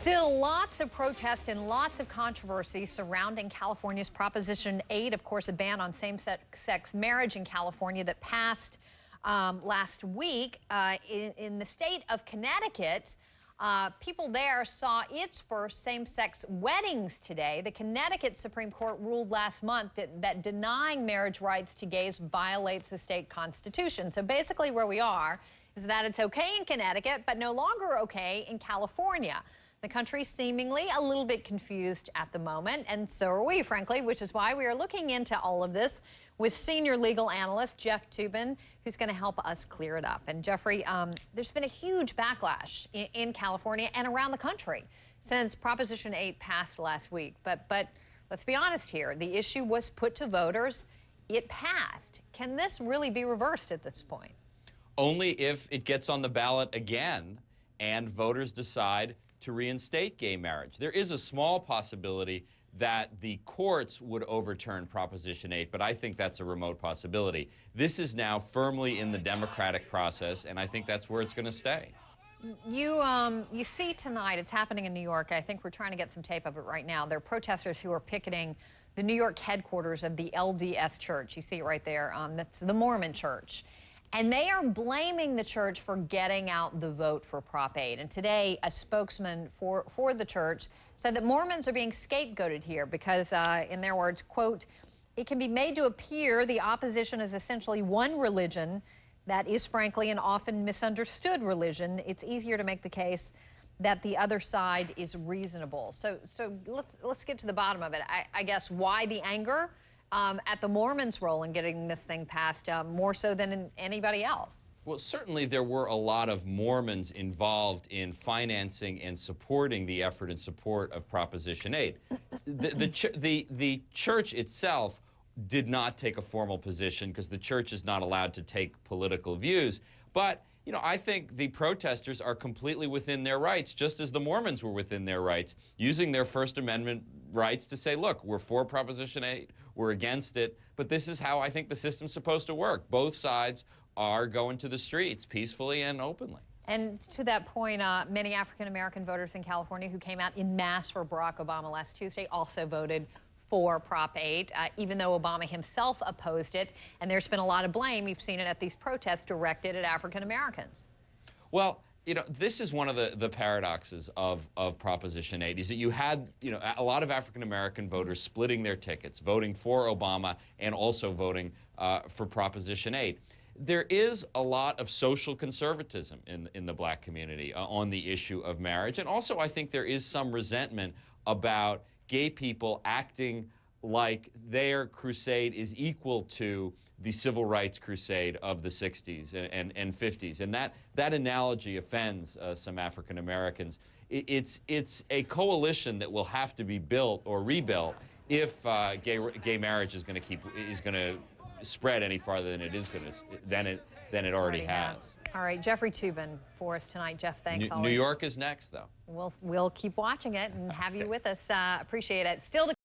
Still lots of protest and lots of controversy surrounding California's Proposition 8, of course, a ban on same-sex marriage in California that passed last week. In the state of Connecticut, people there saw its first same-sex weddings today. The Connecticut Supreme Court ruled last month that denying marriage rights to gays violates the state constitution. So basically where we are is that it's okay in Connecticut, but no longer okay in California. The country's seemingly a little bit confused at the moment, and so are we, frankly, which is why we are looking into all of this with senior legal analyst Jeff Toobin, who's going to help us clear it up. And Jeffrey, there's been a huge backlash in California and around the country since Proposition 8 passed last week. But let's be honest here. The issue was put to voters. It passed. Can this really be reversed at this point? Only if it gets on the ballot again and voters decide to reinstate gay marriage. There is a small possibility that the courts would overturn Proposition 8, but I think that's a remote possibility. This is now firmly in the democratic process, and I think that's where it's going to stay. You see tonight, it's happening in New York. I think we're trying to get some tape of it right now. There are protesters who are picketing the New York headquarters of the LDS Church. You see it right there. That's the Mormon Church. And they are blaming the church for getting out the vote for Prop 8. And today, a spokesman for the church said that Mormons are being scapegoated here because, in their words, quote, it can be made to appear the opposition is essentially one religion that is, frankly, an often misunderstood religion. It's easier to make the case that the other side is reasonable. So let's get to the bottom of it. I guess why the anger? At the Mormons' role in getting this thing passed, more so than in anybody else? Well, certainly there were a lot of Mormons involved in financing and supporting the effort in support of Proposition 8. The church itself did not take a formal position because the church is not allowed to take political views. But, you know, I think the protesters are completely within their rights, just as the Mormons were within their rights, using their First Amendment rights to say, look, we're for Proposition 8, we're against it, but this is how I think the system's supposed to work. Both sides are going to the streets peacefully and openly. And to that point, many African-American voters in California who came out en masse for Barack Obama last Tuesday also voted for Prop 8, even though Obama himself opposed it. And there's been a lot of blame. You've seen it at these protests directed at African-Americans. Well, you know, this is one of the paradoxes of Proposition 8, is that you had, you know, a lot of African-American voters splitting their tickets, voting for Obama and also voting for Proposition 8. There is a lot of social conservatism in the black community on the issue of marriage. And also, I think there is some resentment about gay people acting like their crusade is equal to the civil rights crusade of the 60s and 50s. And that analogy offends some African Americans. It's a coalition that will have to be built or rebuilt if gay marriage is going to spread any farther than it already has. All right, Jeffrey Toobin for us tonight. Jeff, thanks. New York is next, though. We'll keep watching it and have you with us. Appreciate it. Still to